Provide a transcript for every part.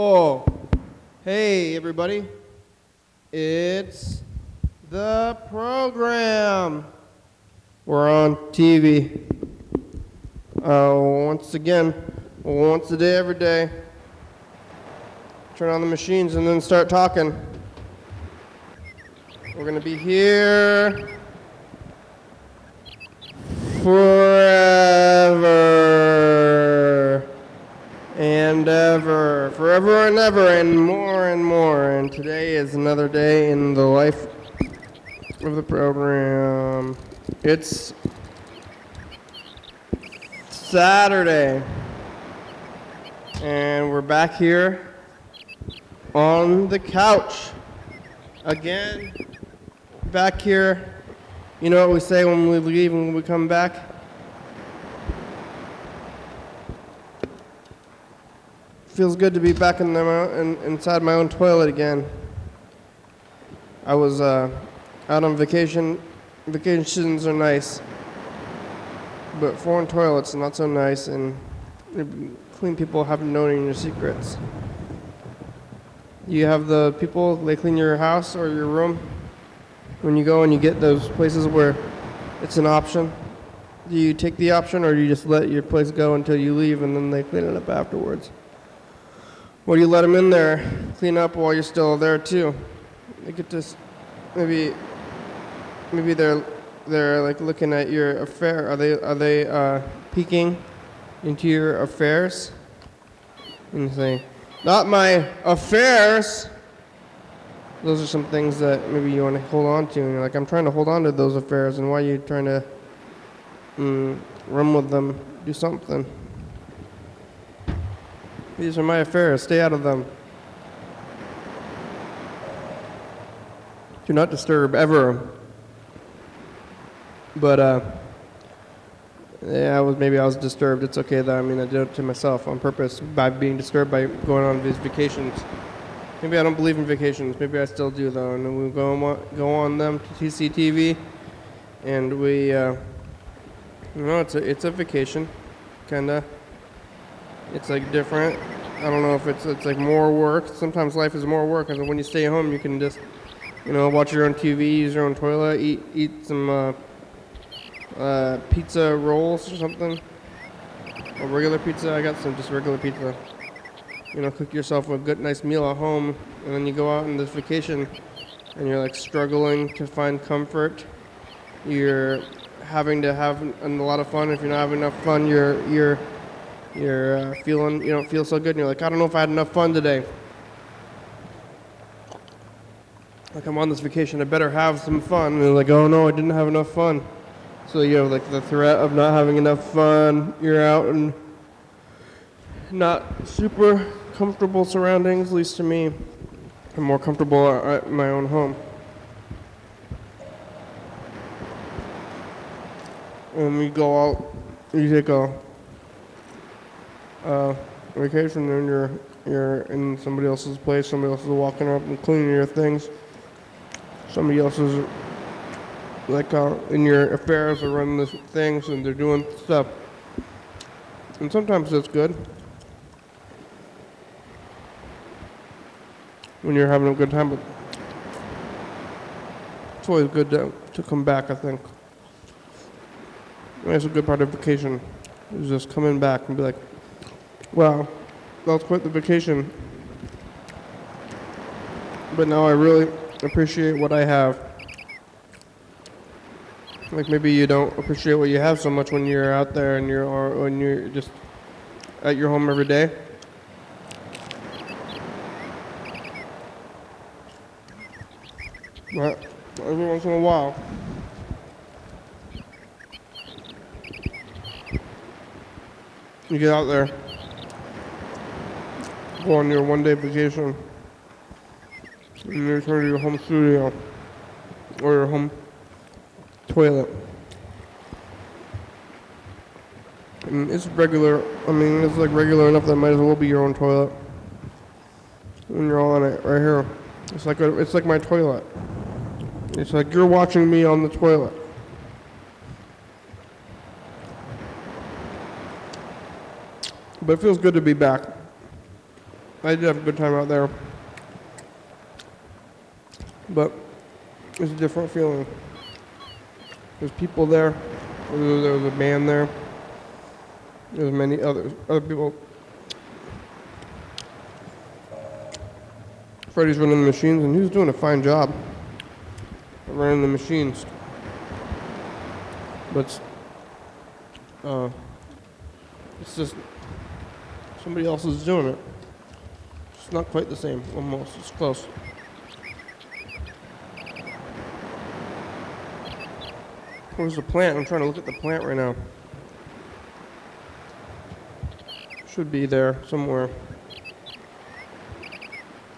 Oh, hey everybody. It's the program. We're on TV. Once again, once a day, every day. Turn on the machines and then start talking. We're going to be here forever and ever, forever and ever, and more and more. And today is another day in the life of the program. It's Saturday, and we're back here on the couch again. Back here. You know what we say when we leave and when we come back? Feels good to be back inside my own toilet again. I was out on vacation. Vacations are nice, but foreign toilets are not so nice, and clean people haven't known your secrets. You have the people, they clean your house or your room. When you go and you get those places where it's an option, do you take the option or do you just let your place go until you leave and then they clean it up afterwards? Or do you let them in there, clean up while you're still there too? They get to, maybe they're like looking at your affair. Are they peeking into your affairs? And you say, not my affairs. Those are some things that maybe you want to hold on to, and you're like, I'm trying to hold on to those affairs, and why are you trying to run with them? Do something. These are my affairs. Stay out of them. Do not disturb, ever. But, yeah, I was disturbed. It's okay, though. I mean, I did it to myself on purpose by being disturbed by going on these vacations. Maybe I don't believe in vacations. Maybe I still do, though. And then we go on them to TCTV, and we, it's a vacation, kinda. It's like different. I don't know if it's like more work. Sometimes life is more work, because when you stay home, you can just, watch your own TV, use your own toilet, eat some pizza rolls or something, or regular pizza. I got some just regular pizza. Cook yourself a good, nice meal at home, and then you go out on this vacation, and you're like struggling to find comfort. You're having to have a lot of fun. If you're not having enough fun, you're feeling, you don't feel so good, and you're like, I don't know if I had enough fun today. Like, I'm on this vacation, I better have some fun. And they're like, oh no, I didn't have enough fun. So you have like the threat of not having enough fun. You're out and not super comfortable surroundings, at least to me. I'm more comfortable at my own home. When we go out, you take a vacation, and you're in somebody else's place. Somebody else is walking up and cleaning your things. Somebody else is like in your affairs or running the things, and they're doing stuff. And sometimes that's good. When you're having a good time, but it's always good to come back, I think. That's a good part of vacation, is just coming back and be like, wow, that was quite the vacation. But now I really appreciate what I have. Like maybe you don't appreciate what you have so much when you're out there and when you're just at your home every day. But every once in a while, you get out there, go on your one-day vacation, and you return to your home studio or your home toilet. And it's regular. I mean, it's like regular enough that it might as well be your own toilet. When you're all on it, right here, it's like my toilet. It's like you're watching me on the toilet. But it feels good to be back. I did have a good time out there, but it's a different feeling. There's people there. There was a band there. There's many other people. Freddie's running the machines, and he's doing a fine job of running the machines. But it's just somebody else is doing it. It's not quite the same, almost. It's close. Where's the plant? I'm trying to look at the plant right now. Should be there somewhere.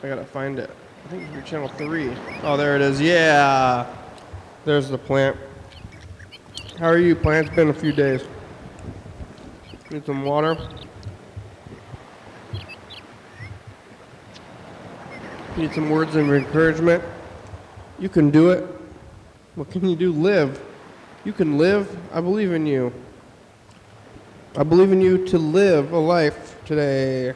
I gotta find it. I think it's channel 3. Oh, there it is. Yeah! There's the plant. How are you, plant? It's been a few days. Need some water. Need some words of encouragement. You can do it. What can you do? Live. You can live. I believe in you. I believe in you to live a life today.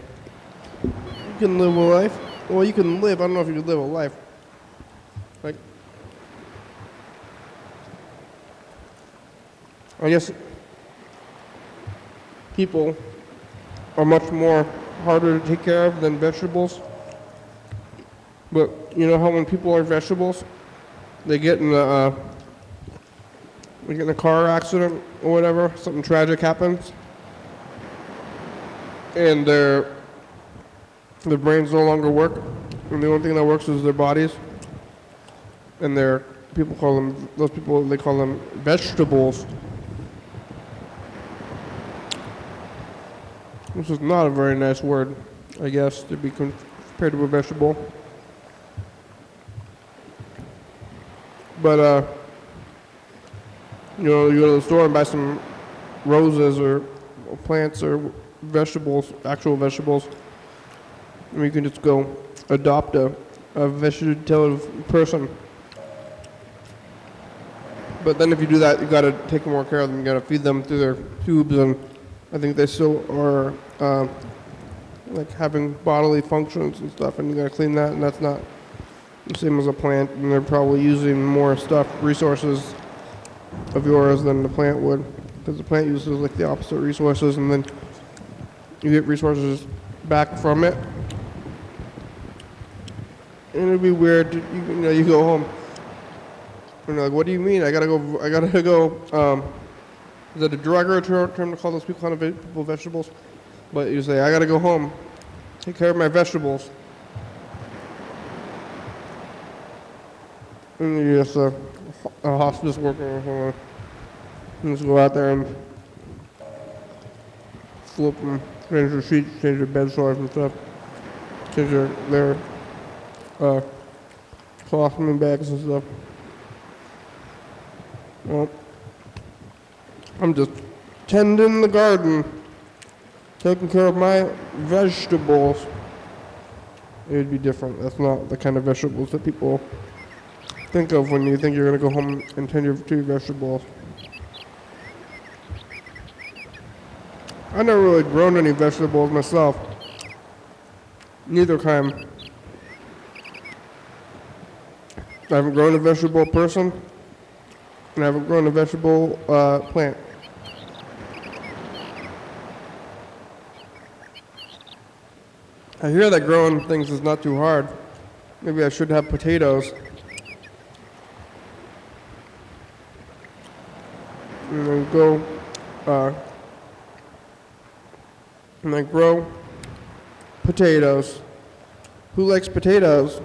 You can live a life. Well, you can live. I don't know if you can live a life. Like, I guess people are much more harder to take care of than vegetables. But you know how when people are vegetables, they get in a car accident or whatever, something tragic happens, and their brains no longer work, and the only thing that works is their bodies. And those people, they call them vegetables. Which is not a very nice word, I guess, to be compared to a vegetable. But, you know, you go to the store and buy some roses or plants or vegetables, actual vegetables. And you can just go adopt a vegetative person. But then if you do that, you got to take more care of them. You got to feed them through their tubes, and I think they still are like having bodily functions and stuff, and you got to clean that, and that's not the same as a plant, and they're probably using more resources of yours than the plant would, because the plant uses like the opposite resources, and then you get resources back from it. And it'd be weird to, you go home and you're like, what do you mean? I gotta go, is that a derogatory term to call those people people vegetables? But you say, I gotta go home, take care of my vegetables. And you're just a hospice worker, and just go out there and flip them, change their sheets, change their bed sores and stuff, change their colostomy bags and stuff. Well, I'm just tending the garden, taking care of my vegetables. It would be different. That's not the kind of vegetables that people think of when you think you're going to go home and tend to your vegetables. I've never really grown any vegetables myself. Neither time. I haven't grown a vegetable person, and I haven't grown a vegetable plant. I hear that growing things is not too hard. Maybe I should have potatoes. And then grow potatoes. Who likes potatoes?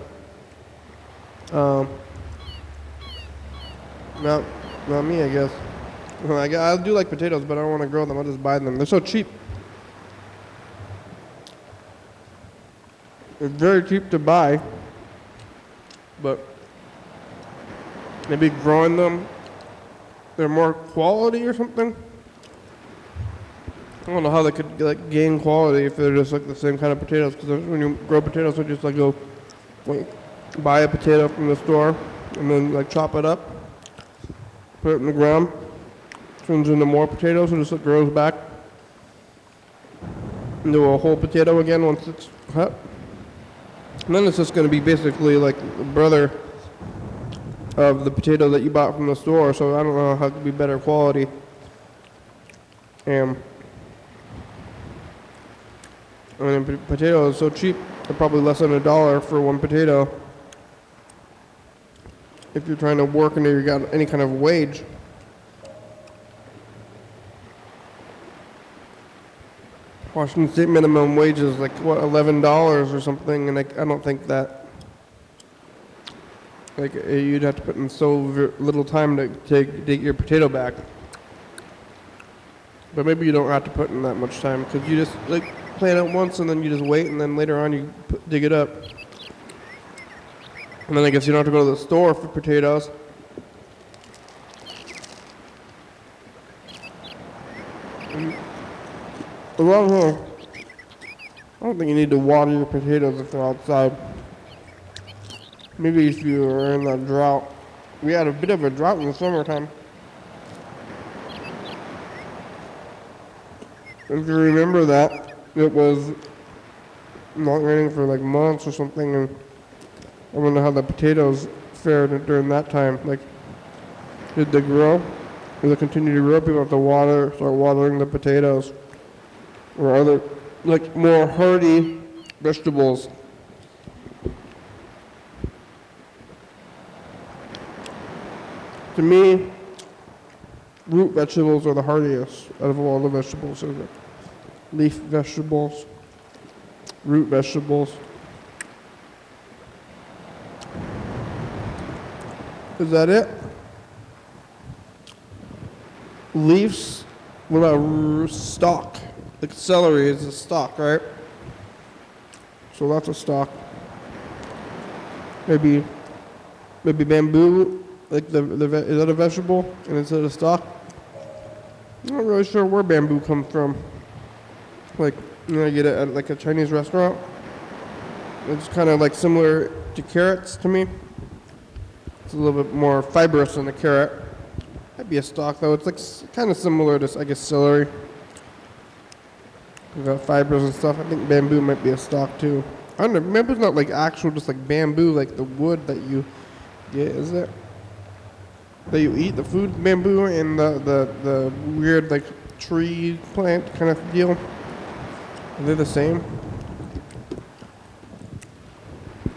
Not me, I guess. I do like potatoes, but I don't want to grow them. I'll just buy them. They're so cheap. They're very cheap to buy, but maybe growing them, they're more quality or something. I don't know how they could like gain quality if they're just like the same kind of potatoes. Because when you grow potatoes, you just like go buy a potato from the store and then like chop it up, put it in the ground, turns into more potatoes, and just like grows back into a whole potato again once it's cut. And then it's just going to be basically like the brother of the potato that you bought from the store, so I don't know how it could be better quality. And I mean, potato is so cheap, they're probably less than $1 for one potato. If you're trying to work and you got any kind of wage. Washington State minimum wage is like, what, $11 or something, and I don't think that, like, you'd have to put in so little time to get your potato back. But maybe you don't have to put in that much time, because you just, like, plant it once and then you just wait, and then later on you dig it up. And then I guess you don't have to go to the store for potatoes. I don't think you need to water your potatoes if they're outside. Maybe if you are in a drought. We had a bit of a drought in the summertime. If you remember that, it was not raining for like months or something, and I wonder how the potatoes fared during that time. Like, did they grow? Did they continue to grow? People have to start watering the potatoes, or other, like, more hardy vegetables. To me, root vegetables are the hardiest out of all the vegetables. Leaf vegetables, root vegetables. Is that it? Leaves? What about stalk? Like celery is a stalk, right? So that's a stalk. Maybe bamboo, like is that a vegetable and it's a stalk? I'm not really sure where bamboo comes from. Like, you know, you get it at like a Chinese restaurant. It's kind of like similar to carrots to me. It's a little bit more fibrous than a carrot. Might be a stalk though. It's like kind of similar to, I guess, celery. We've got fibers and stuff. I think bamboo might be a stalk too. I don't know. Bamboo's not like actual, just like bamboo, like the wood that you get, is it? That you eat, the food bamboo and the weird like tree plant kind of deal. Are they the same?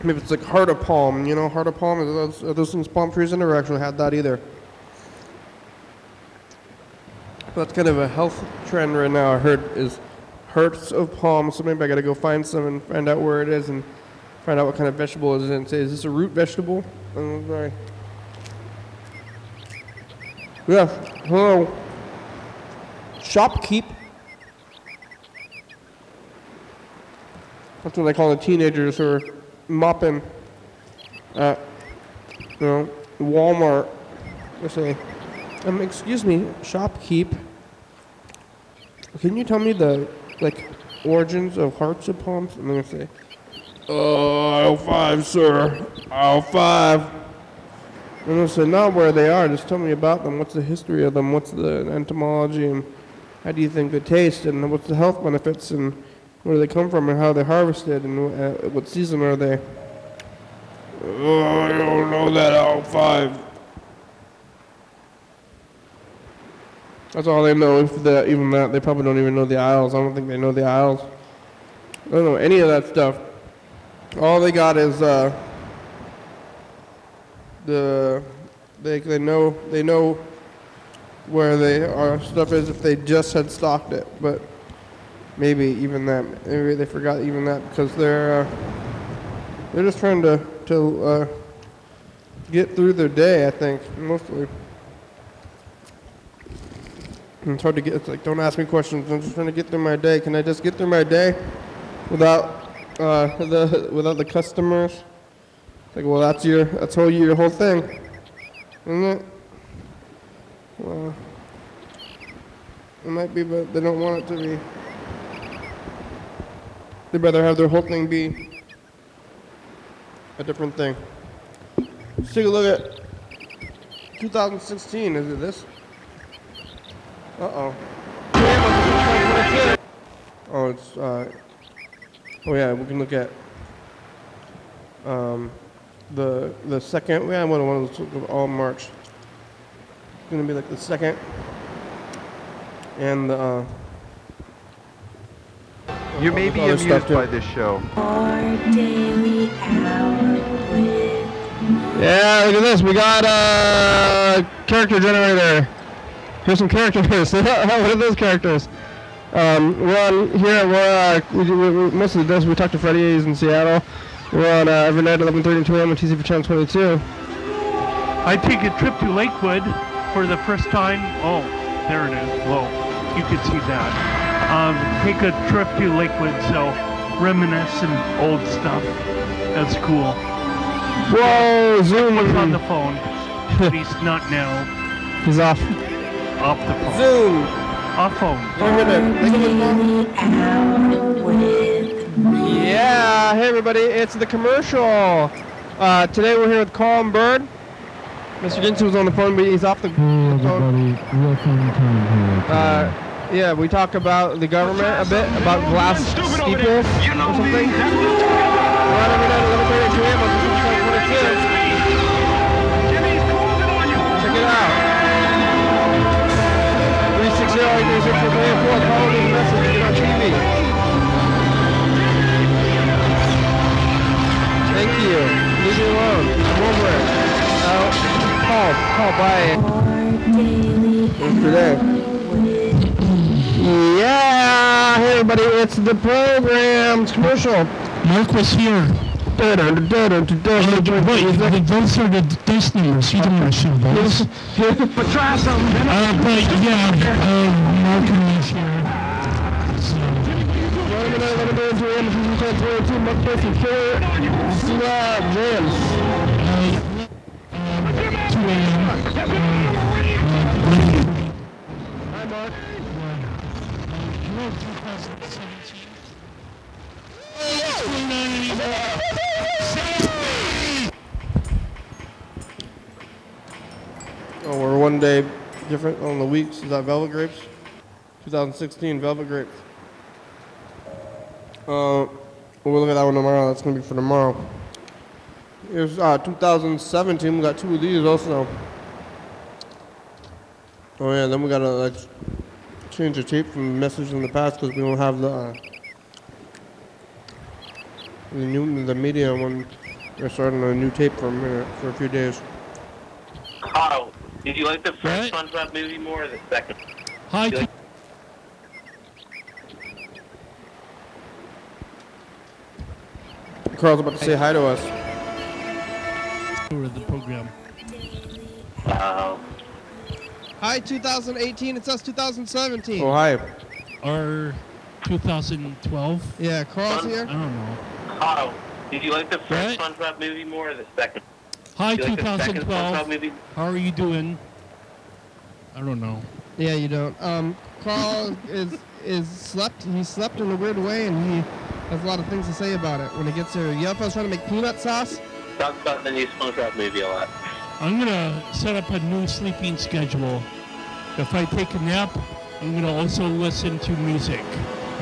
Maybe it's like heart of palm. You know, heart of palm, are those things palm trees? I never actually had that either. But that's kind of a health trend right now, I heard, is hearts of palm. So maybe I gotta go find some and find out where it is and find out what kind of vegetable it is and say, is this a root vegetable? Oh, sorry. Yeah, hello. Shopkeep. That's what I call the teenagers who are mopping at, you know, Walmart. They say, excuse me, shopkeep. Can you tell me the, like, origins of hearts of palms? I'm gonna say, aisle 5, sir. Aisle 5. I'm gonna say, not where they are, just tell me about them. What's the history of them? What's the entomology? And how do you think they taste? And what's the health benefits? And where do they come from? And how are they harvested? And what season are they? Oh, I don't know that, aisle 5. That's all they know. Even that, they probably don't even know the aisles. I don't think they know the aisles. I don't know any of that stuff. All they got is they know where our stuff is if they just had stocked it. But maybe even that, maybe they forgot even that because they're just trying to get through their day. I think mostly. It's hard to get. It's like, don't ask me questions. I'm just trying to get through my day. Can I just get through my day without the customers? It's like, well, that's your whole thing, isn't it? Well, it might be, but they don't want it to be. They'd rather have their whole thing be a different thing. Let's take a look at 2016. Is it this? Uh-oh. Oh, it's, oh yeah, we can look at The second, yeah, one of those all March. It's gonna be like the second, and You may be amused by this show. Our daily hour with. yeah, look at this. We got a character generator. Here's some characters. What are those characters? We're on here. We most of the days we talk to Freddy's in Seattle. We're on every night at 11:30 and 2 a.m. on TCTV channel 22. I take a trip to Lakewood for the first time. Oh, there it is. Whoa, you can see that. Take a trip to Lakewood, so reminisce and old stuff. That's cool. Whoa, zoom. He's on the phone, but he's not now. He's off. Off the phone. Zoom. Off phone. Yeah, hey everybody, it's the commercial. Today we're here with Carl and Bird. Mr. Ginsu was on the phone, but he's off the phone. Yeah, we talk about the government a bit, about glass steeples or something. We're on every night at 11:30 and 2 a.m. on TCTV 22. Check it out. 360-836-4. Call me a message. Get on TV. Thank you. Leave me alone. I'm over it. Call, bye. It's today. Yeah, hey everybody, it's the program. It's commercial. Mark was here. Wait, those are the dice numbers. You don't want to show those. But try something. But yeah, Mark is here. So. Hi, Mark. Oh, we're one day different on the weeks. Is that Velvet Grapes? 2016 Velvet Grapes. We'll look at that one tomorrow. That's going to be for tomorrow. Here's 2017. We got two of these also. Oh yeah, then we got to change the tape from message in the past because we don't have the media one. They're starting a new tape for a minute, for a few days. Carl, did you like the first SpongeBob movie more or the second? Hi. Carl's about to say hi to us. The program. Hi, 2018. It's us, 2017. Oh, hi. Or 2012. Yeah, Carl's here. I don't know. Carl, did you like the first SpongeBob movie more or the second? Hi, Did you like the second 2012. SpongeBob movie? How are you doing? I don't know. Yeah, you don't. Carl is slept. He slept in a weird way, and he has a lot of things to say about it when he gets here. Yelp, I was trying to make peanut sauce. Talk about the new SpongeBob movie a lot. I'm gonna set up a new sleeping schedule. If I take a nap, I'm gonna also listen to music.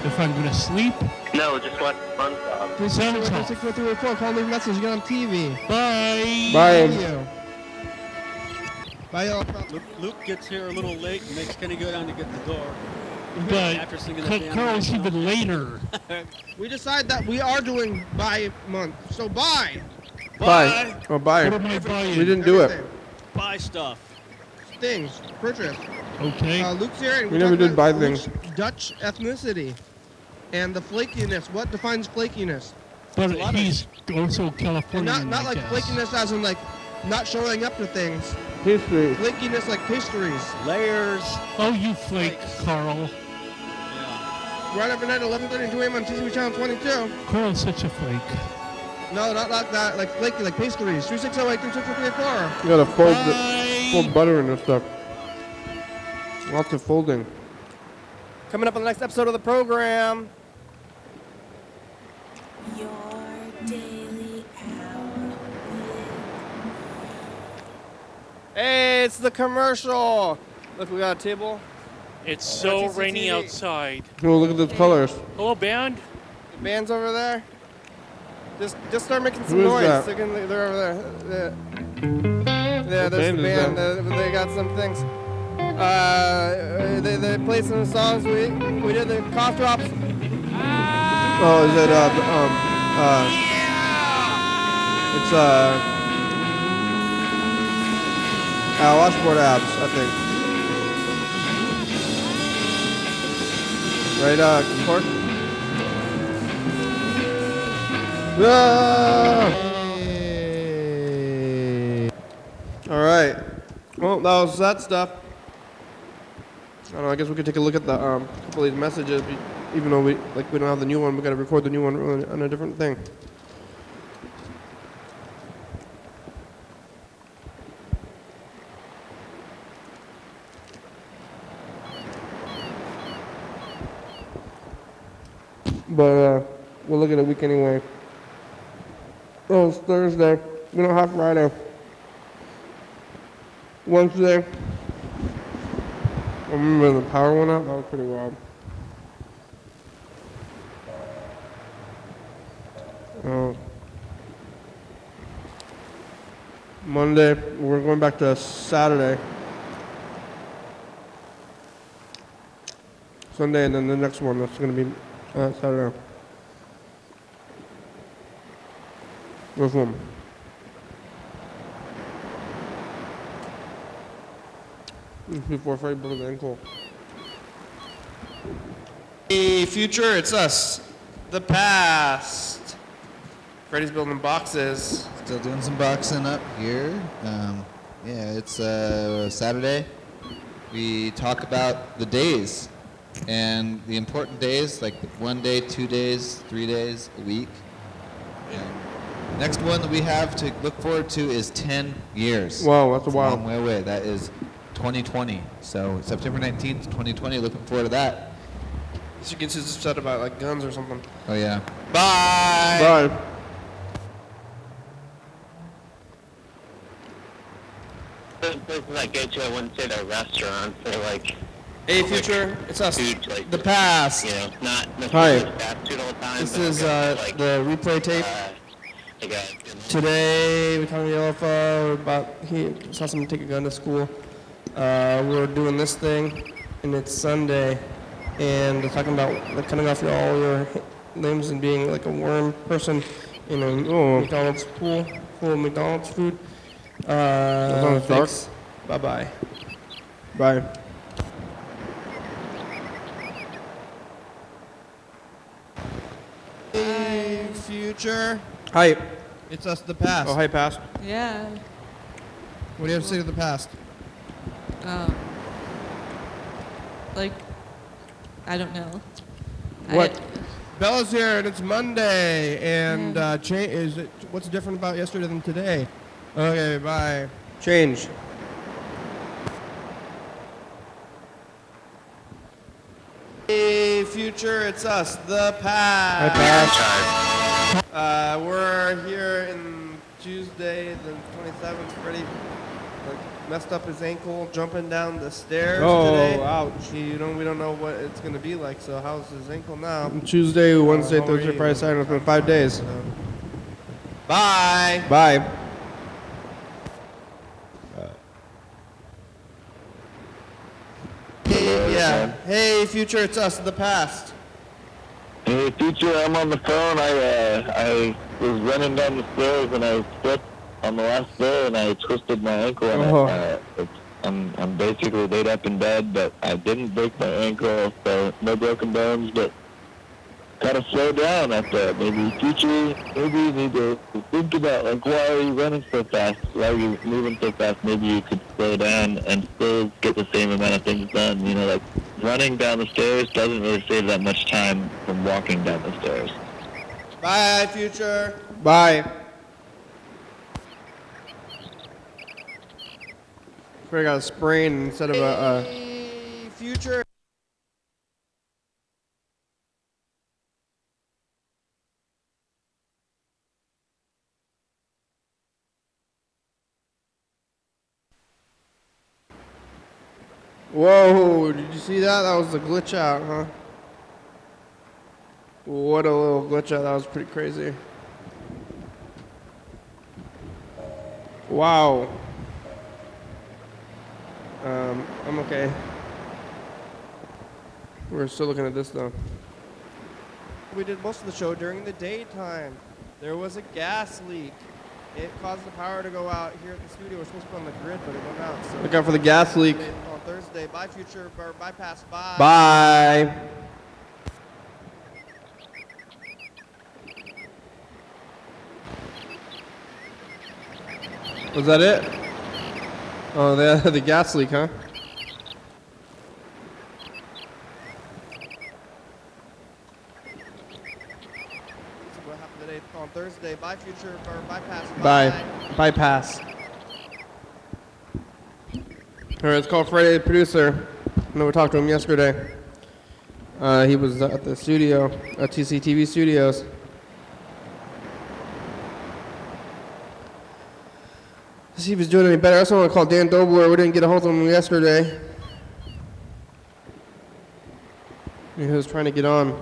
If I'm gonna sleep, No, just watch SpongeBob. 364-304. Call me a message. Get on TV. bye. Bye. Thank you. Bye, y'all. Luke gets here a little late and makes Kenny go down to get the door. But After singing the piano Carl's song. even later. We decide that we are doing bye month. So bye. Bye. Oh, bye. What am I buying? We didn't do it. Everything. Buy stuff. Things. Purchase. Okay. Luke's here. And We never Uh, did buy things. Dutch ethnicity and the flakiness. What defines flakiness? But he's also Californian. And not like flakiness as in like not showing up to things. History. Flakiness like pastries. Layers. Oh, you flake, Carl. Right every night, 11:30 and 2 a.m. on TCTV channel 22. Carl's such a flake. No, not like that. Like flaky, like pastries. 360-836-434. You gotta fold butter in this stuff. Lots of folding. Coming up on the next episode of the program. Your daily hour Hey, it's the commercial. Look, we got a table. It's so TCTV. rainy outside. Oh, look at those colors. Hello, band. The band's over there. Just start making some Who is noise. that? They're over there. Yeah, there's the band. They got some things. They played some songs. We did the cough drops. Oh, is it it's washboard abs, I think. Right, Cork? All right. Well, that was that stuff. I don't know. I guess we could take a look at the couple of these messages. Even though we don't have the new one, we got to record the new one on a different thing. But we'll look at a week anyway. Oh, it's Thursday. We don't have Friday. Wednesday. I remember the power went out. That was pretty wild. Monday, we're going back to Saturday. Sunday, and then the next one, that's going to be Saturday. Which one? Before Freddy broke his ankle. Hey, future, it's us. The past. Freddy's building boxes. Still doing some boxing up here. Yeah, it's Saturday. We talk about the days and the important days, like 1 day, 2 days, 3 days, a week. Next one that we have to look forward to is 10 years. Wow, that's a while. Long way away. That is 2020. So September 19th, 2020. Looking forward to that. So you can just upset about like guns or something. Oh yeah. Bye. Bye. The places I go to, I wouldn't say they're restaurants. They're like. Hey, future, it's us. Food, like, the past. You know, not Hi. necessarily fast food all the time. This but is like, the replay tape. Today we talked to Yellow about he saw someone take a gun to school. We're doing this thing, and it's Sunday, and they're talking about like, cutting off all your limbs and being like a worm person in a McDonald's pool full of McDonald's food. Thanks. Bye-bye. Bye. Hey, future. Hi. It's us, the past. Oh, hi, past. Yeah. What do you have to say to the past? Like, I don't know. What? Bella's here, and it's Monday, and what's different about yesterday than today? Okay, bye. Change. Hey, future, it's us, the past. Hi, past. We're here in Tuesday, the 27th. Freddie messed up his ankle jumping down the stairs today. Oh, ouch. We don't know what it's going to be like, so how's his ankle now? Tuesday, Wednesday, Thursday, Friday, Saturday, it's been 5 days. Bye. Bye. Yeah. Hey, future, it's us, the past. Hey, future, I'm on the phone. I was running down the stairs and I slipped on the last stair and I twisted my ankle. And I'm basically laid up in bed, but I didn't break my ankle, so no broken bones. But gotta slow down after maybe future. Maybe you need to think about like why are you running so fast? Why are you moving so fast? Maybe you could slow down and still get the same amount of things done. You know, like running down the stairs doesn't really save that much time from walking down the stairs. Bye, future. Bye. I got a sprain instead of a future. Whoa, did you see that? That was a glitch out, huh? What a little glitch out. That was pretty crazy. Wow. I'm okay. We're still looking at this though. We did most of the show during the daytime. There was a gas leak. It caused the power to go out here at the studio. We're supposed to be on the grid, but it went out. So look out for the gas leak. On Thursday. Bye, future, or bypass. Bye. Bye. Was that it? Oh, the gas leak, huh? What happened today on Thursday? Bye, future, or bypass. Bye. Bypass. All right, let's call Freddie, the producer. I know we talked to him yesterday. He was at the studio, at TCTV Studios. See if he's doing any better. I also want to call Dan Dobler. We didn't get a hold of him yesterday. He was trying to get on.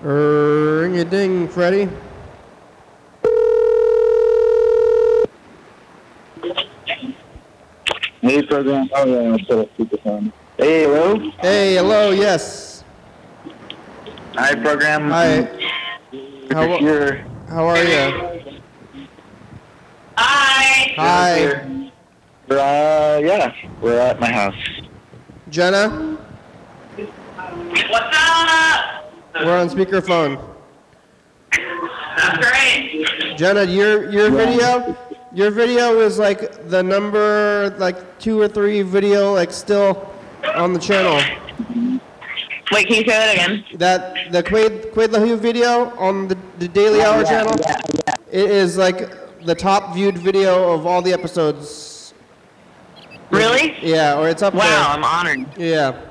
Ring-a-ding, Freddie. Hey, program. Oh, yeah, I'll set up speakerphone. Hey, hello? Hey, hello, yes. Hi, program. Hi. How are you? Hi. Hi. We're at my house. Jenna? What's up? We're on speakerphone. That's great. Jenna, your video is like the number, like 2 or 3 video, like still on the channel. Wait, can you say that again? That the Quaid Lahu video on the Daily Hour channel. It is like the top viewed video of all the episodes. Really? Yeah, or it's up there. Wow, I'm honored. Yeah.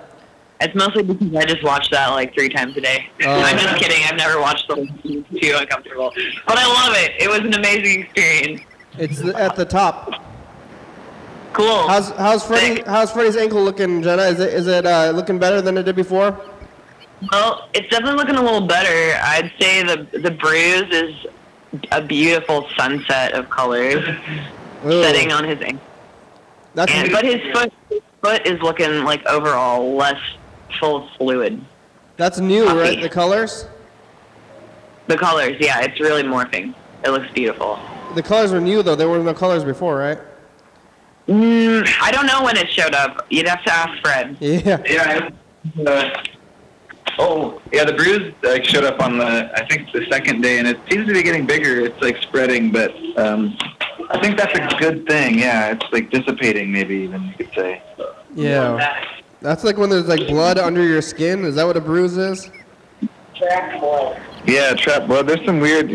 It's mostly because I just watch that like 3 times a day. I'm just kidding. I've never watched the whole thing. It's too uncomfortable. But I love it. It was an amazing experience. It's at the top. Cool. How's Freddie's ankle looking, Jenna? Is it looking better than it did before? Well, it's definitely looking a little better. I'd say the bruise is a beautiful sunset of colors setting on his ankle. But his foot is looking like overall less full of fluid. That's new, right? The colors? The colors, yeah, it's really morphing. It looks beautiful. The colors are new though. There were no colors before, right? I don't know when it showed up. You'd have to ask Fred. Yeah. Yeah. The bruise showed up on I think the second day, and it seems to be getting bigger. It's like spreading, but I think that's a good thing. Yeah, it's like dissipating, maybe even you could say. Yeah. That's like when there's like blood under your skin. Is that what a bruise is? Trapped blood. Yeah, trapped blood. There's some weird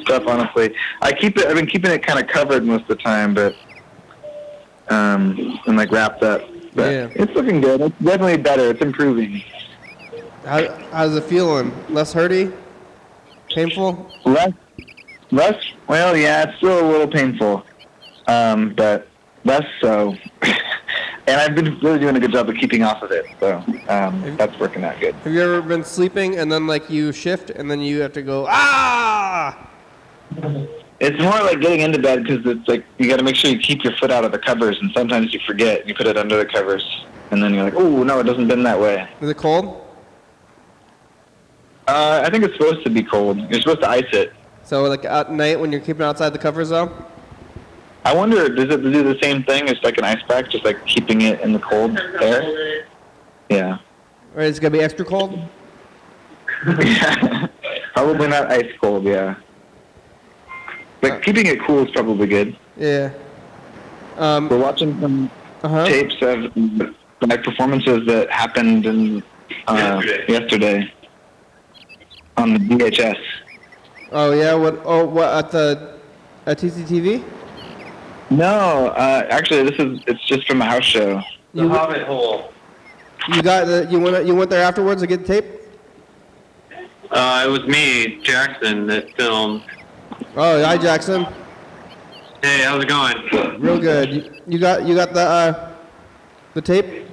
stuff. Honestly, I've been keeping it kind of covered most of the time, but and like wrapped up. But yeah. It's looking good. It's definitely better. It's improving. How's it feeling? Less hurty? Painful? Less. Well, yeah, it's still a little painful, but less so. And I've been really doing a good job of keeping off of it, so that's working out good. Have you ever been sleeping and then like you shift and then you have to go ah? It's more like getting into bed because it's like you got to make sure you keep your foot out of the covers, and sometimes you forget. You put it under the covers, and then you're like, oh no, it doesn't bend that way. Is it cold? I think it's supposed to be cold. You're supposed to ice it. So like at night when you're keeping it outside the covers though? I wonder, does it do the same thing as like an ice pack, just like keeping it in the cold air? Yeah. Or is it going to be extra cold? Yeah. Probably not ice cold, yeah. But keeping it cool is probably good. Yeah. We're watching some tapes of my performances that happened yesterday on the VHS. Oh yeah, what at TCTV? No, actually it's just from a house show. The Hobbit Hole. You went there afterwards to get the tape? It was me, Jackson, that filmed. Oh, hi Jackson. Hey, how's it going? Real good. You got the tape?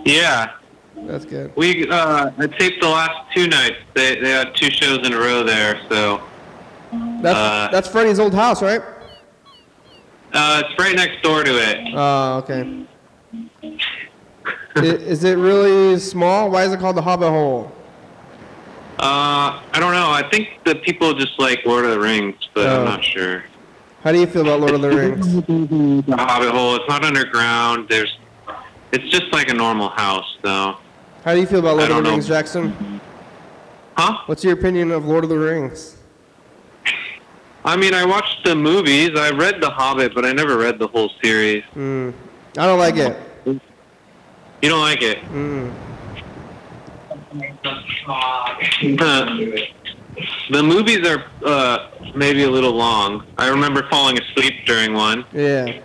Yeah. That's good. I taped the last 2 nights. They had 2 shows in a row there, so. That's Freddie's old house, right? It's right next door to it. Oh, okay. Is it really small? Why is it called the Hobbit Hole? I don't know. I think the people just like Lord of the Rings, but I'm not sure. How do you feel about Lord of the Rings? The Hobbit Hole. It's not underground. It's just like a normal house, though. How do you feel about Lord of the Rings, Jackson? Huh? What's your opinion of Lord of the Rings? I mean, I watched the movies. I read The Hobbit, but I never read the whole series. I don't like it. You don't like it? The movies are maybe a little long. I remember falling asleep during one. Yeah.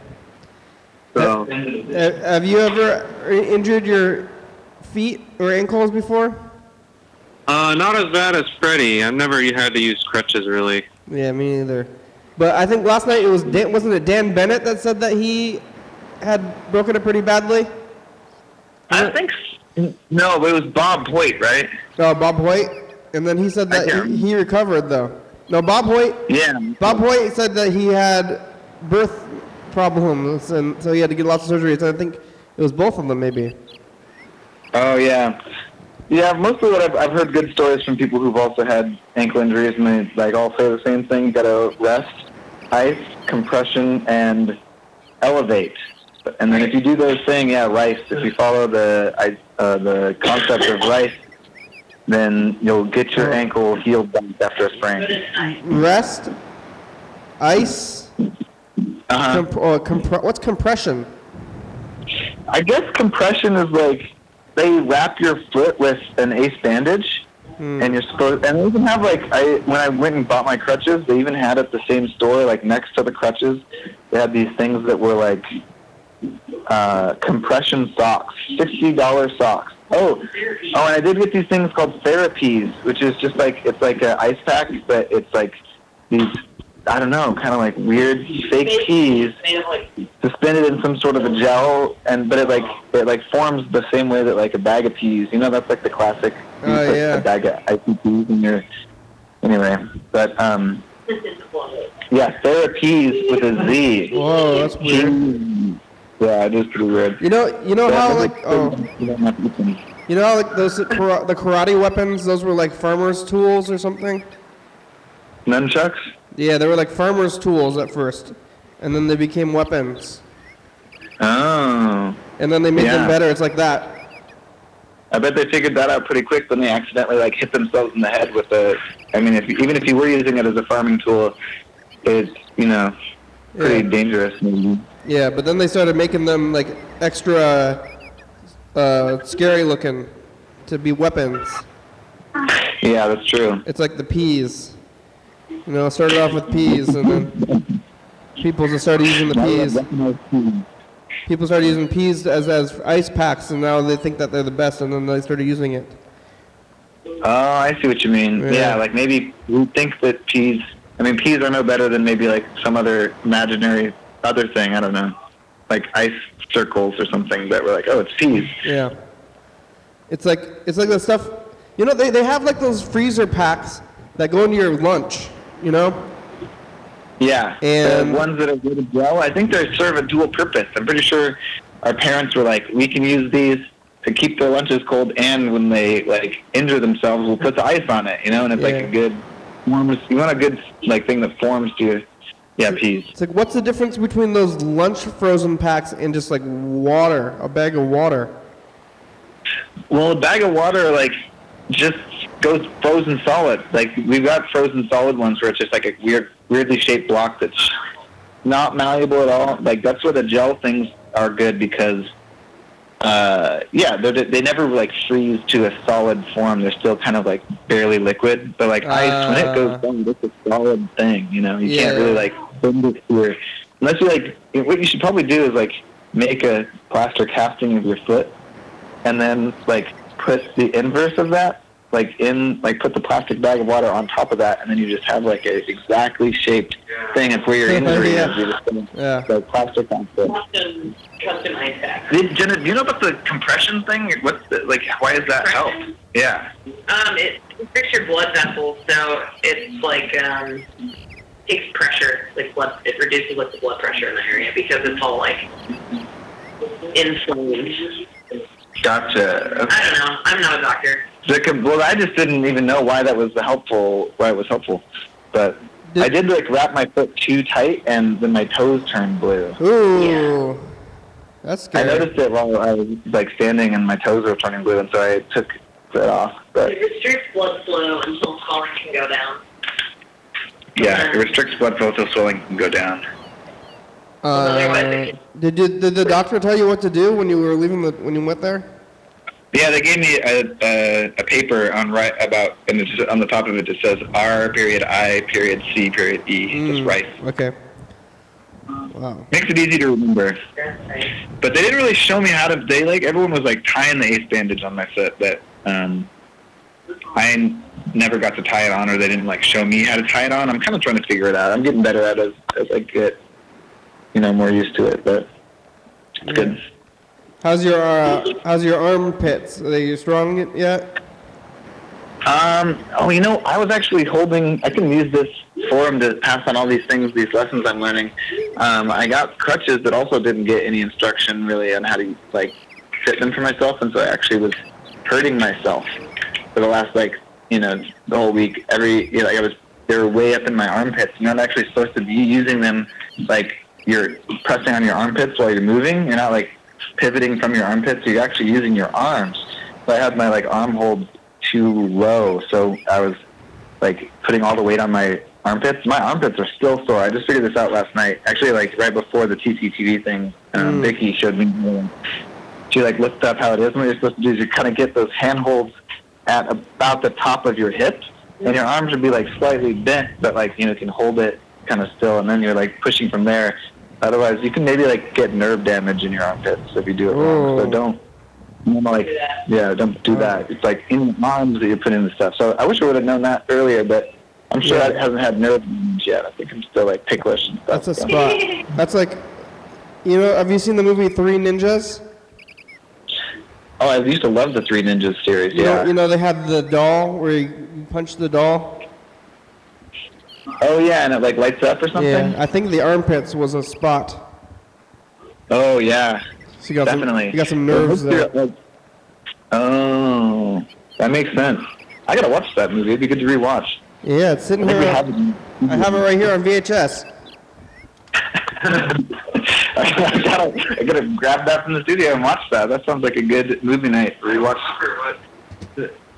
So. Have you ever injured your feet or ankles before? Not as bad as Freddie. I've never had to use crutches, really. Yeah, me neither. But I think last night wasn't it Dan Bennett that said that he had broken it pretty badly? I think no, but it was Bob Hoyt, right? Oh, Bob Hoyt? And then he said that he recovered, though. No, Bob Hoyt? Yeah. Bob Hoyt said that he had birth problems, and so he had to get lots of surgeries. I think it was both of them, maybe. Oh, yeah. Yeah, mostly what I've heard good stories from people who've also had ankle injuries, and they like all say the same thing. You got to rest, ice, compression, and elevate. And then if you do those things, rice. If you follow the concept of rice, then you'll get your ankle healed back after a sprain. Rest, ice. What's compression? I guess compression is like they wrap your foot with an ace bandage, and you're supposed. And they even have when I went and bought my crutches, they even had at the same store, like next to the crutches, they had these things that were like compression socks, $60 socks. Oh, and I did get these things called therapies, which is just like it's like an ice pack, but it's like these. I don't know, kind of like weird fake peas suspended in some sort of a gel, but it forms the same way that like a bag of peas. You know, that's like the classic. A bag of icy peas in your. Anyway, but therapies with a Z. Whoa, that's weird. Yeah, it is pretty weird. You know how those the karate weapons, those were like farmers' tools or something. Nunchucks? Yeah, they were like farmers' tools at first, and then they became weapons. Oh. And then they made them better. It's like that. I bet they figured that out pretty quick when they accidentally hit themselves in the head with a. I mean, even if you were using it as a farming tool, it's pretty dangerous. Maybe. Yeah, but then they started making them like extra scary looking to be weapons. Yeah, that's true. It's like the peas. It started off with peas, and then people just started using the peas. People started using peas as ice packs, and now they think that they're the best, and then they started using it. Oh, I see what you mean. Yeah, like maybe we think that peas are no better than maybe like some other imaginary other thing, I don't know, like ice circles or something that we're like, oh, it's peas. Yeah. It's like the stuff, they have like those freezer packs that go into your lunch, Yeah, and the ones that are good as well, I think they serve a dual purpose. I'm pretty sure our parents were like, we can use these to keep their lunches cold, and when they injure themselves, we'll put the ice on it, and it's like a good, you want a good thing that forms to your. Yeah, peas. It's like, what's the difference between those lunch frozen packs and just like water, a bag of water? Well, a bag of water just goes frozen solid. We've got frozen solid ones where it's just like a weirdly shaped block that's not malleable at all. That's where the gel things are good because, they never freeze to a solid form. They're still kind of barely liquid. But ice, when it goes down, it's a solid thing. You can't really bend it to your. Unless you what you should probably do is make a plaster casting of your foot, and then put the inverse of that like put the plastic bag of water on top of that, and then you just have like a exactly shaped thing of where your injury is. You just put the plastic on it. Custom ice pack. Jenna, do you know about the compression thing? What's why does that help? Yeah. It restricts your blood vessels, so it's like takes pressure, it reduces the blood pressure in the area because it's all like inflamed. Gotcha. Okay. I don't know. I'm not a doctor. Well, I just didn't even know why that was helpful. Why it was helpful, but I did wrap my foot too tight, and then my toes turned blue. Ooh. Yeah. That's good. I noticed it while I was standing, and my toes were turning blue, and so I took it off. But it restricts blood flow until swelling can go down. Yeah, it restricts blood flow until swelling can go down. Did the doctor tell you what to do when you were leaving when you went there? Yeah, they gave me a paper and it's on the top of it it says R.I.C.E. Just rice. Okay. Wow. Makes it easy to remember. But they didn't really show me how to. Everyone was tying the ace bandage on my foot, but I never got to tie it on, or they didn't show me how to tie it on. I'm kind of trying to figure it out. I'm getting better at it as I get, more used to it. But it's good. How's your armpits? Are they strong yet? I was actually I can use this forum to pass on all these things, these lessons I'm learning. I got crutches that also didn't get any instruction really on how to fit them for myself, and so I actually was hurting myself for the last the whole week. They were way up in my armpits. You're not actually supposed to be using them you're pressing on your armpits while you're moving. You're not pivoting from your armpits. You're actually using your arms. So I had my arm hold too low, so I was putting all the weight on my armpits. My armpits are still sore. I just figured this out last night. Actually, right before the TCTV thing, Vicky showed me. She looked up how it is. And what you're supposed to do is you kind of get those handholds at about the top of your hips, and your arms would be slightly bent, but you can hold it kind of still, and then you're pushing from there. Otherwise, you can maybe get nerve damage in your armpits if you do it wrong. So don't do that. It's in the arms that you put in the stuff. So I wish I would have known that earlier, but I'm sure that hasn't had nerve damage yet. I think I'm still ticklish and stuff. That's a spot. That's have you seen the movie Three Ninjas? Oh, I used to love the Three Ninjas series. You know they had the doll where you punch the doll. Oh yeah, and it lights up or something. Yeah, I think the armpits was a spot. Oh yeah, so you got definitely. You got some nerves there. Oh, that makes sense. I gotta watch that movie. It'd be good to rewatch. Yeah, it's sitting here. I have it right here on VHS. I gotta grab that from the studio and watch that. That sounds like a good movie night. Rewatch.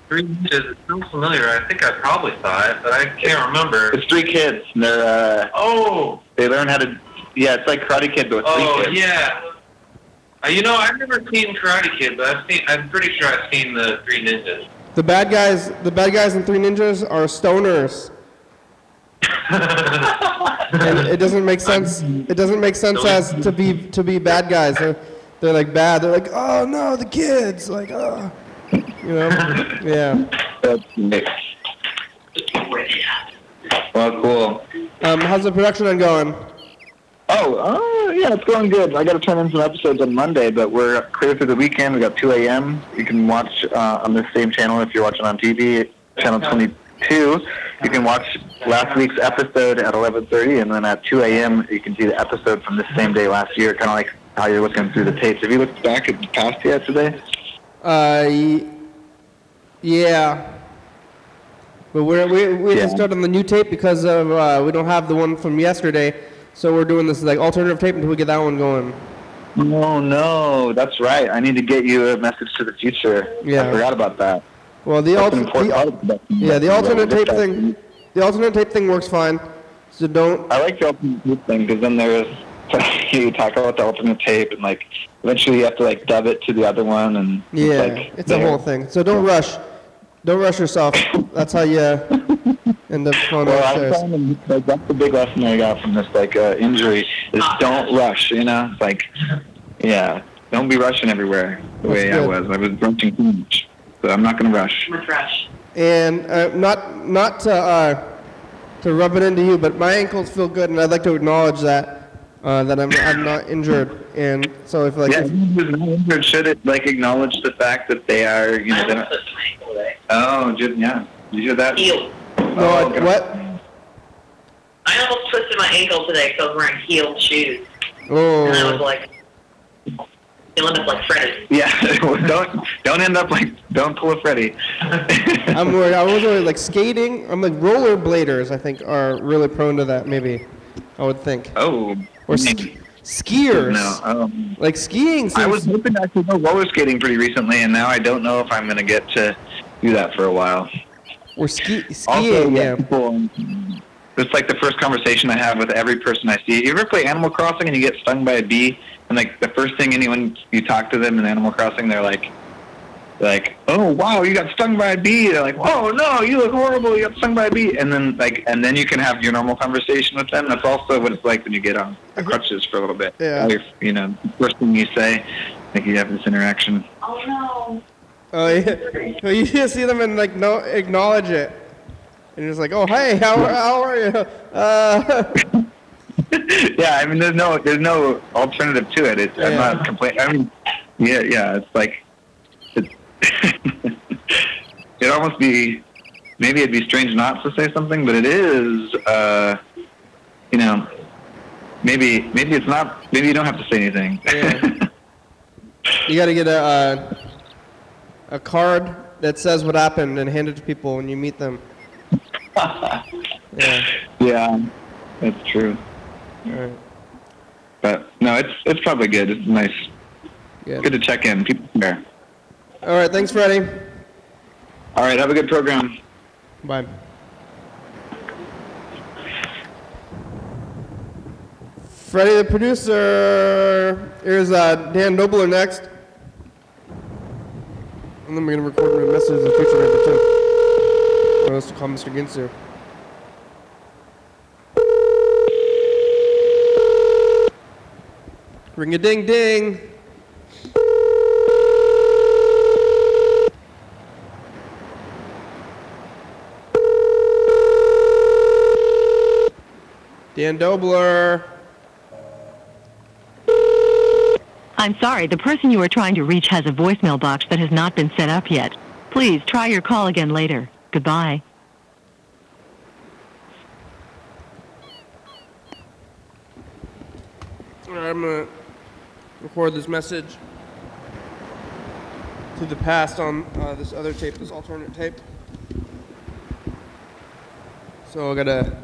Three Ninjas, it sounds familiar. I think I probably saw it, but I can't remember. It's three kids. And they're they learn how to. Yeah, it's like Karate Kid, but with three kids. Oh yeah. I've never seen Karate Kid, but I'm pretty sure I've seen the Three Ninjas. The bad guys in Three Ninjas are stoners. And it doesn't make sense. It doesn't make sense as to be bad guys. They're bad. They're oh no, the kids oh. Yeah. That's nice. Well, cool. How's the production going? Yeah, it's going good. I got to turn in some episodes on Monday, but we're clear through the weekend. We got 2 a.m. You can watch on the same channel if you're watching on TV, channel 22. You can watch last week's episode at 11:30, and then at 2 a.m. you can see the episode from the same day last year, kind of like how you're looking through the tapes. Have you looked back at the past yet today? Yeah. But we just started on the new tape because of we don't have the one from yesterday, so we're doing this alternative tape until we get that one going. Oh no, that's right. I need to get you a message to the future. Yeah. I forgot about that. Well, the alternate tape thing works fine. So don't. I like the alternate tape thing because then there's you talk about the alternate tape and eventually you have to dub it to the other one and it's a whole thing. So don't rush. Don't rush yourself. That's how you end up falling downstairs. That's the big lesson I got from this injury is don't rush. Don't be rushing everywhere the way I was. I was rushing too much. So I'm not going to rush. Much rush. And not to rub it into you, but my ankles feel good, and I'd like to acknowledge that that I'm not injured. And so if who's not injured should it acknowledge the fact that they are I almost twisted my ankle today. Oh, yeah. Did you hear that? Heel. No, okay. What? I almost twisted my ankle today because I was wearing heeled shoes. Oh. And I was you'll end up like Freddy. Yeah, don't end up don't pull a Freddy. I'm worried. I was worried, skating. I'm rollerbladers, I think, are really prone to that, maybe. I would think. Oh. Or skiers. No. Skiing seems... I was hoping to actually go roller skating pretty recently, and now I don't know if I'm going to get to do that for a while. Or skiing, also, yeah. People, it's the first conversation I have with every person I see. You ever play Animal Crossing and you get stung by a bee? And the first thing anyone you talk to them in Animal Crossing, they're like, oh wow, you got stung by a bee. They're like, oh no, you look horrible, you got stung by a bee. And then and then you can have your normal conversation with them. That's also what it's like when you get on crutches for a little bit. Yeah. The first thing you say, you have this interaction. Oh no. Oh yeah. So you just see them and no acknowledge it, and you're just oh hey, how are you? Yeah, I mean, there's no alternative to it. I'm not complaining. I mean, yeah, it'd almost be, maybe it'd be strange not to say something, but it is, maybe it's not, maybe you don't have to say anything. Yeah. You got to get a card that says what happened and hand it to people when you meet them. Yeah, that's true. All right. But no, it's probably good. It's nice. Yeah. Good to check in. People care. All right, thanks, Freddie. All right, have a good program. Bye. Freddie, the producer. Here's Dan Nobler next. And then we're going to record a message in the future maybe too. Or else to call Mr. Ginsu. Ring-a-ding-ding. Dan Dobler. I'm sorry, the person you are trying to reach has a voicemail box that has not been set up yet. Please try your call again later. Goodbye. All right, I'm going to record this message to the past on this other tape, this alternate tape. So I got to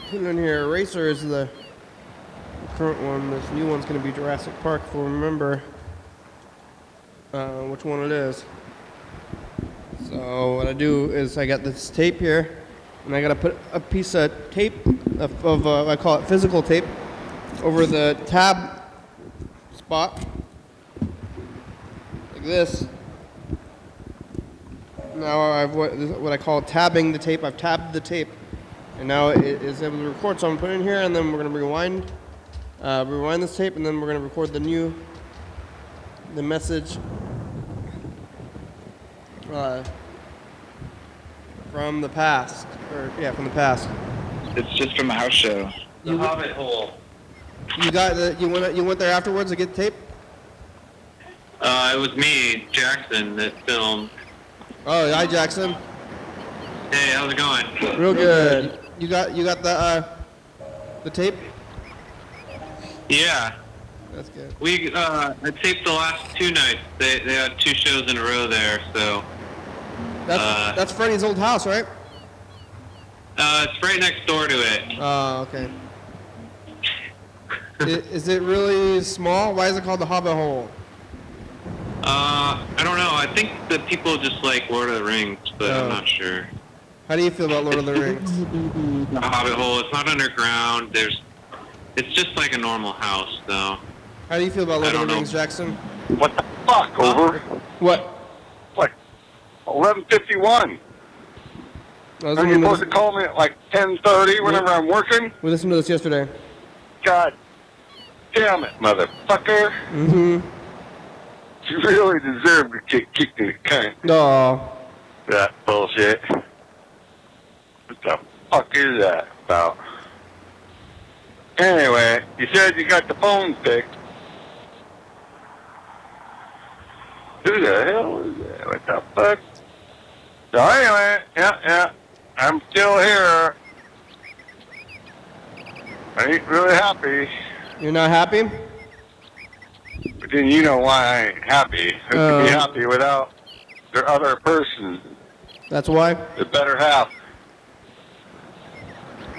put in here. Eraser is the current one. This new one's going to be Jurassic Park, if we'll remember which one it is. So what I do is I got this tape here, and I got to put a piece of tape of I call it physical tape over the tab spot like this. Now I've what I call tabbing the tape. I've tabbed the tape, and now it is able to record. So I'm putting it in here, and then we're going to rewind this tape, and then we're going to record the message from the past, from the past. It's just from a house show. The Hobbit hole. You went there afterwards to get the tape? It was me, Jackson, that filmed. Oh, hi, Jackson. Hey, how's it going? Real good. You got the tape? Yeah. That's good. I taped the last two nights. They had two shows in a row there, so. That's Freddie's old house, right? It's right next door to it. Oh, okay. Is it really small? Why is it called the Hobbit Hole? I don't know. I think that people just like Lord of the Rings, but I'm not sure. How do you feel about Lord of the Rings? The Hobbit Hole. It's not underground. It's just like a normal house, though. How do you feel about Lord of the Rings, Jackson? What the fuck? Over. What? 11:51. Are you supposed to call me at 10:30 whenever I'm working? We listened to this yesterday. God damn it, motherfucker. Mm-hmm. You really deserve to get kicked in the cunt. No. That bullshit. What the fuck is that about? Anyway, you said you got the phone fixed. Who the hell is that? What the fuck? So anyway, yeah, I'm still here. I ain't really happy. You're not happy? But then you know why I ain't happy. Who can be happy without their other person? That's why? The better half.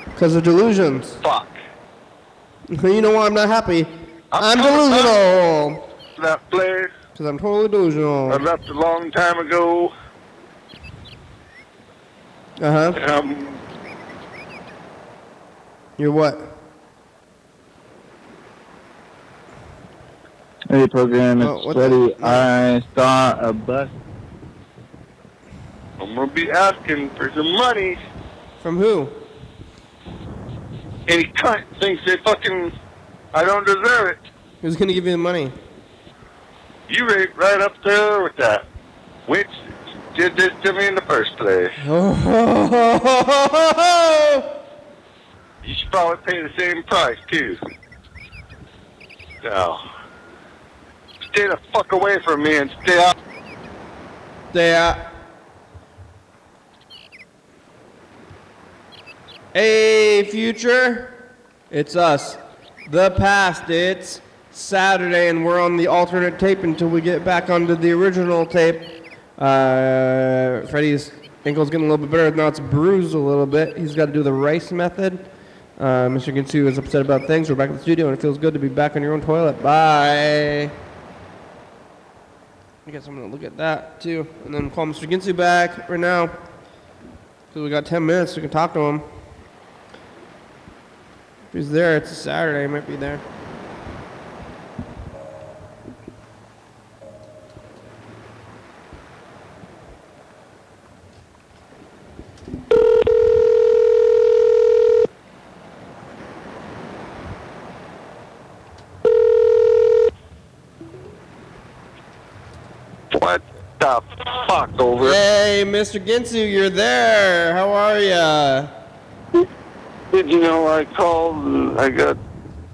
Because of delusions. Fuck. You know why I'm not happy? I'm delusional. That place. Because I'm totally delusional. I left a long time ago. Uh-huh. You're what? Hey, program, it's Freddie. I saw a bus. I'm gonna be asking for some money. From who? Any cunt thinks they fucking... I don't deserve it. Who's gonna give you the money? You right up there with that witch that did this to me in the first place. You should probably pay the same price, too. So, stay the fuck away from me and stay out. Stay out. Hey, future. It's us. The past, it's Saturday, and we're on the alternate tape until we get back onto the original tape. Freddie's ankle's getting a little bit better. Now it's bruised a little bit. He's got to do the rice method. Mr. Ginsu is upset about things. We're back in the studio, and it feels good to be back on your own toilet. Bye. I guess I'm going to look at that, too. And then call Mr. Ginsu back right now. Because we got 10 minutes. We can talk to him. If he's there, it's a Saturday. He might be there. What the fuck, over? Hey, Mr. Ginsu, you're there. How are ya? Did you know I called and I got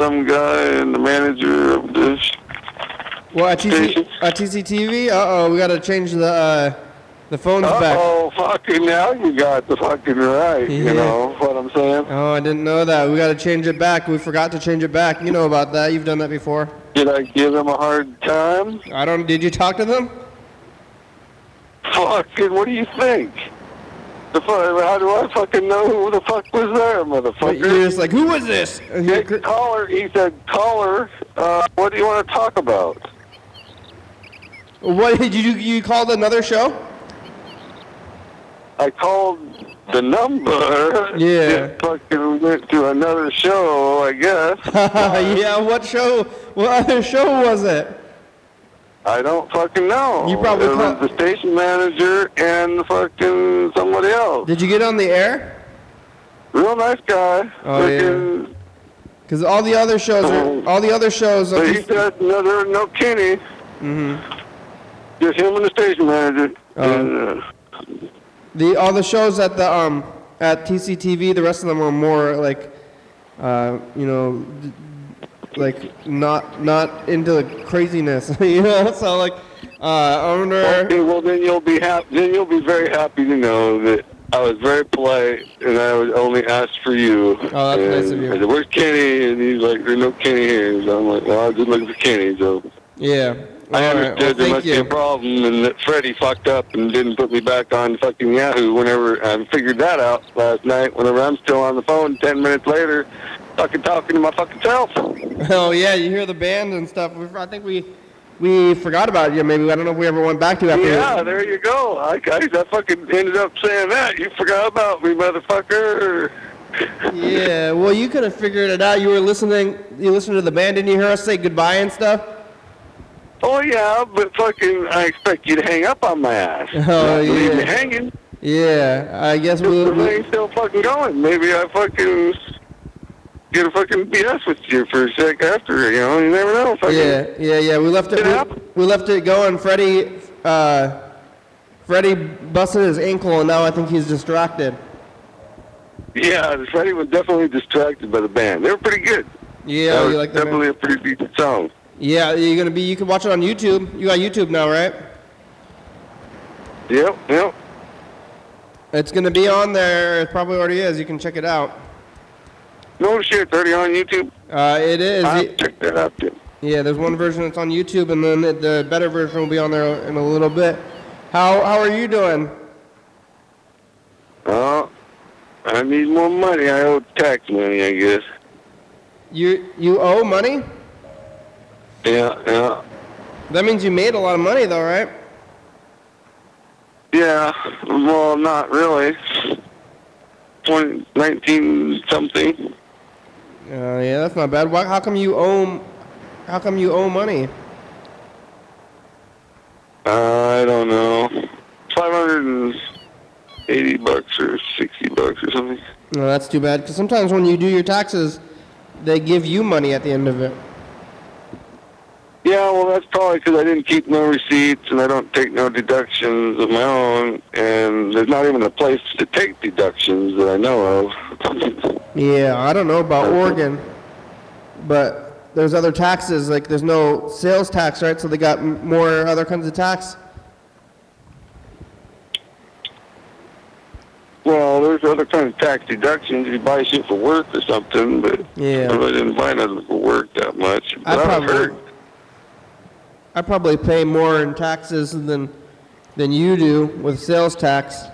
some guy and the manager of this What, TCTV? Uh-oh, we got to change the phones back. Oh, fucking now you got the fucking right, you know what I'm saying? Oh, I didn't know that. We got to change it back. We forgot to change it back. You know about that. You've done that before. Did I give them a hard time? Did you talk to them? Fucking, what do you think? How do I fucking know who the fuck was there, motherfucker? You're just like, who was this? Hey, caller, he said, caller, what do you want to talk about? What, did you called another show? I called the number. Yeah. It fucking went to another show, I guess. Yeah, what show? What other show was it? I don't fucking know. You probably it was the station manager and fucking somebody else. Did you get on the air? Real nice guy. Oh, yeah. Because all the other shows But he said there no Kenny. Mm-hmm. Just him and the station manager. All the shows at the at TCTV, the rest of them were more like, like not into the craziness, you know. So like, I wonder. Okay, well then you'll be happy. Then you'll be very happy to know that I was very polite and I would only ask for you. Oh, that's nice of you. I said, "Where's Kenny?" And he's like, "There's no Kenny here." So I'm like, "Well, I'll just look for Kenny." So yeah. I understood there must be a problem and that Freddie fucked up and didn't put me back on fucking Yahoo whenever I figured that out last night whenever I'm still on the phone 10 minutes later fucking talking to my fucking self. Oh yeah, you hear the band and stuff. I think we forgot about you. Maybe I don't know if we ever went back to after. Yeah, there you go. I fucking ended up saying that. You forgot about me, motherfucker. Yeah, well you could have figured it out. You listened to the band, didn't you hear us say goodbye and stuff? Oh yeah, but fucking, I expect you to hang up on my ass. Oh yeah. Leave me hanging. Yeah, I guess the thing's still fucking going. Maybe I fucking get a fucking BS with you for a sec after, you know, you never know. Yeah. We left it going. Freddie busted his ankle, and now I think he's distracted. Yeah, Freddie was definitely distracted by the band. They were pretty good. Yeah, you like the band? Definitely a pretty decent song. Yeah, you can watch it on YouTube. You got YouTube now, right? Yep. It's gonna be on there. It probably already is. You can check it out. No shit, it's already on YouTube? It is. I'll check that out, too. Yeah, there's one version that's on YouTube, and then the better version will be on there in a little bit. How are you doing? I need more money. I owe tax money, I guess. You owe money? Yeah. That means you made a lot of money, though, right? Yeah, well, not really. 19 something. Yeah, that's not bad. How come you owe money? I don't know. $580 or $60 or something. No, that's too bad. Because sometimes when you do your taxes, they give you money at the end of it. Yeah, well, that's probably because I didn't keep no receipts and I don't take no deductions of my own, and there's not even a place to take deductions that I know of. Yeah, I don't know about Oregon, but there's other taxes. Like there's no sales tax, right? So they got more other kinds of tax. Well, there's other kinds of tax deductions if you buy shit for work or something, but yeah, I didn't buy nothing for work that much. But I probably pay more in taxes than you do with sales tax.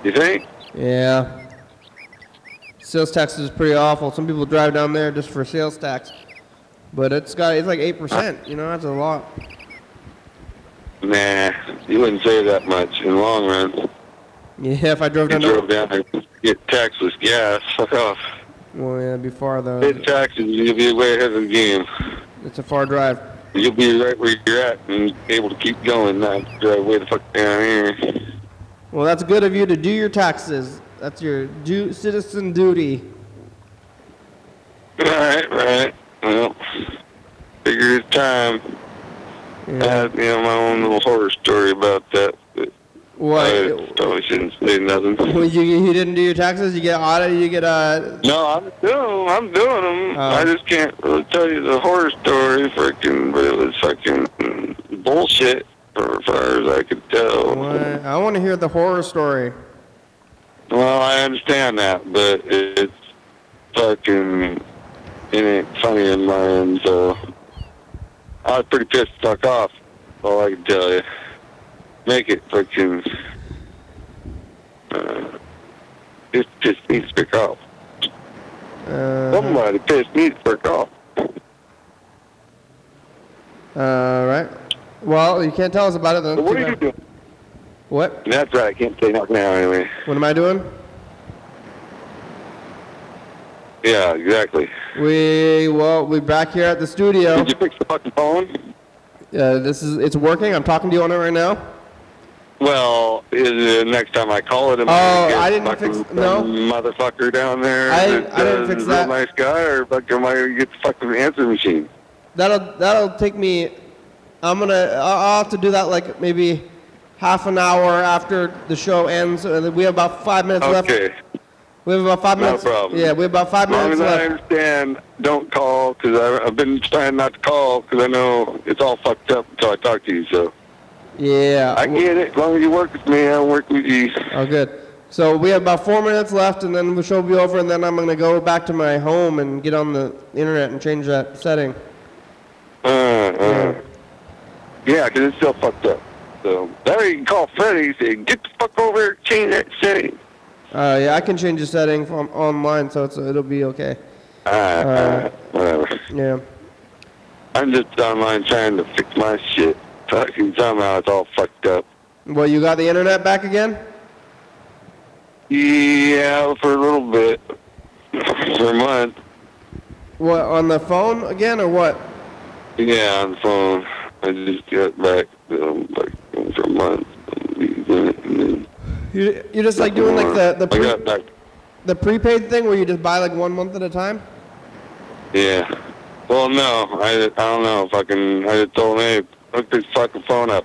You think? Yeah. Sales tax is pretty awful. Some people drive down there just for sales tax, but it's like 8%. You know, that's a lot. Nah, you wouldn't save that much in the long run. Yeah, if I drove down there to get taxless gas, fuck off. Well, yeah, it'd be far though. Pay taxes, you'll be way ahead of the game. It's a far drive. You'll be right where you're at and able to keep going, not drive way the fuck down here. Well, that's good of you to do your taxes. That's your citizen duty. Right. Well, figure it's time. Yeah. I had my own little horror story about that. But what? I probably shouldn't say nothing. Well, you didn't do your taxes? You get audited? You get No, I'm doing them. I just can't really tell you the horror story, but it was fucking bullshit as far as I could tell. What? I want to hear the horror story. Well, I understand that, but it ain't funny in my end, so I was pretty pissed the fuck off, all I can tell you. Make it fucking, it pissed me the fuck off. Somebody pissed me the fuck off. Right. Well, you can't tell us about it then. What are you doing? What? That's right, I can't say nothing now anyway. What am I doing? Yeah, exactly. We're back here at the studio. Did you fix the fucking phone? It's working. I'm talking to you on it right now. Well, next time I call it, I didn't fix motherfucker down there. I didn't fix that. Real nice guy, or am I gonna get the fucking answer machine? That'll take me. I'll have to do that like maybe half an hour after the show ends. We have about 5 minutes left. Okay. We have about 5 minutes. No problem. Yeah, we have about 5 minutes left. As long as I understand, don't call, because I've been trying not to call, because I know it's all fucked up until I talk to you, so. Yeah. I get it. As long as you work with me, I'll work with you. Oh, good. So we have about 4 minutes left, and then the show will be over, and then I'm going to go back to my home and get on the internet and change that setting. Yeah, because it's still fucked up. So, there you can call Freddie and say, get the fuck over here and change that setting. Yeah, I can change the setting from online, so it'll be okay. Whatever. Yeah. I'm just online trying to fix my shit. Fucking somehow it's all fucked up. Well, you got the internet back again? Yeah, for a little bit. For a month. What, on the phone again, or what? Yeah, on the phone. I just got back for a month. You're just like doing like the I got back. The prepaid thing where you just buy like 1 month at a time? Yeah. Well, no, I don't know. I just told him, hey, hook this fucking phone up.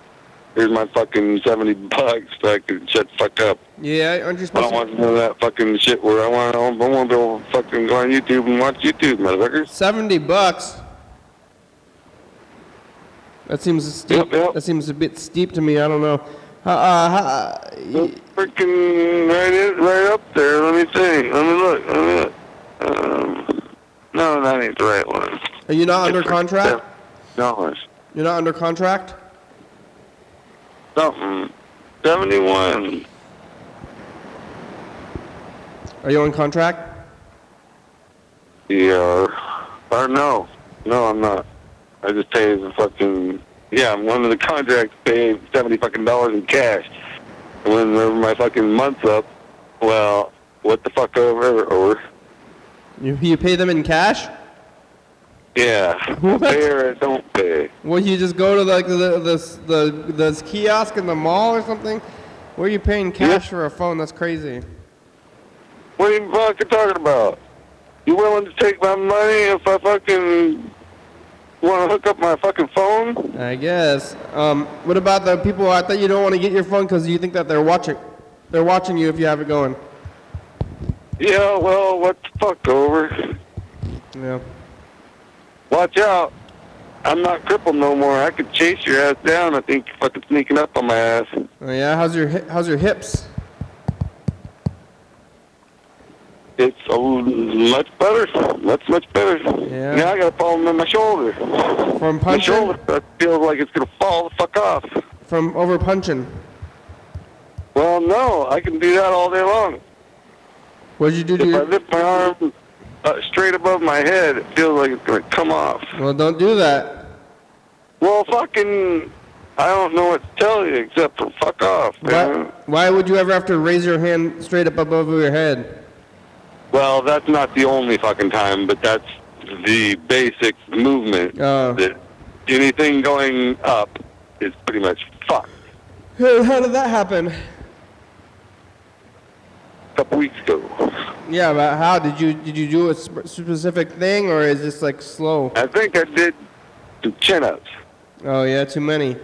Here's my fucking $70 so I can shut the fuck up. Yeah, aren't you I supposed don't want to know that fucking shit where I want to be able to fucking go on YouTube and watch YouTube, motherfuckers. $70? That seems steep. Yep. That seems a bit steep to me. I don't know. Freaking right up there. Let me see. Let me look. No, that ain't the right one. Are you not under contract? No. You're not under contract? Something. 71. Are you on contract? Yeah. Or no. No, I'm not. I just pay the fucking... Yeah, I'm under the contract to pay $70 fucking in cash. And whenever my fucking month's up, well, what the fuck over? You pay them in cash? Yeah. What? I pay or I don't pay. Well, you just go to like the kiosk in the mall or something? Where are you paying cash for a phone? That's crazy. What are you fucking talking about? You willing to take my money if I fucking want to hook up my fucking phone? I guess. What about the people? I thought you don't want to get your phone because you think that they're watching. They're watching you if you have it going. Yeah, well, what the fuck, over? Yeah. Watch out. I'm not crippled no more. I could chase your ass down. I think you're fucking sneaking up on my ass. Oh yeah, how's your hips? It's much better. Much better. Yeah. Now I got a problem in my shoulder. From punching? My shoulder feels like it's gonna fall the fuck off. From over punching? Well, no, I can do that all day long. What did you do to If your... I lift my arm straight above my head, it feels like it's gonna come off. Well, don't do that. Well, fucking, I don't know what to tell you except for fuck off, man. Why would you ever have to raise your hand straight up above your head? Well, that's not the only fucking time, but that's the basic movement. That anything going up is pretty much fucked. How did that happen? A couple weeks ago. Yeah, but how? Did you do a specific thing, or is this like slow? I think I did some chin-ups. Oh yeah, too many.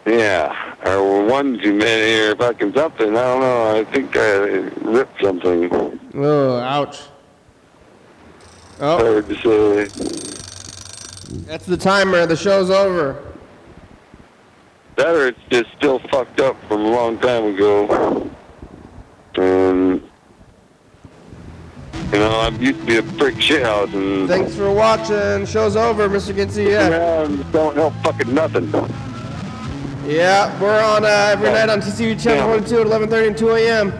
Yeah, or one too many, or fucking something. I don't know. I think I ripped something. Oh, ouch. Oh. Hard to say. That's the timer. The show's over. That or it's just still fucked up from a long time ago. And, you know, I used to be a brick shithouse. And thanks for watching. Show's over, Mr. Ginsey. Yeah. Don't help fucking nothing. Yeah, we're on every night on TCTV Channel 42 at 11:30 and 2 a.m.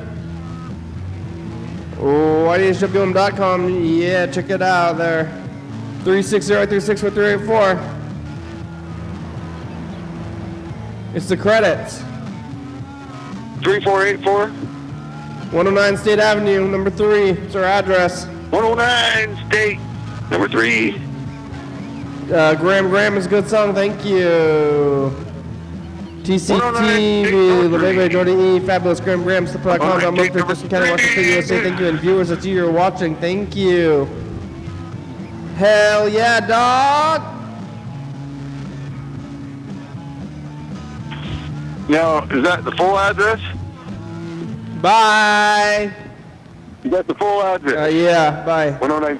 Ydhwm.com. Yeah, check it out there. 360-364-384. It's the credits. 3484? 109 State Avenue, number 3. It's our address. 109 State, number 3. Graham is a good song, thank you. TCTV, LeBay, Jordan E, Fabulous Graham, Slipper.com, I'm Mr. Thurston County Washington, USA, thank you, and viewers that you're watching, thank you. Hell yeah, dog! Now, is that the full address? Bye! You got the full address? Yeah, bye. 109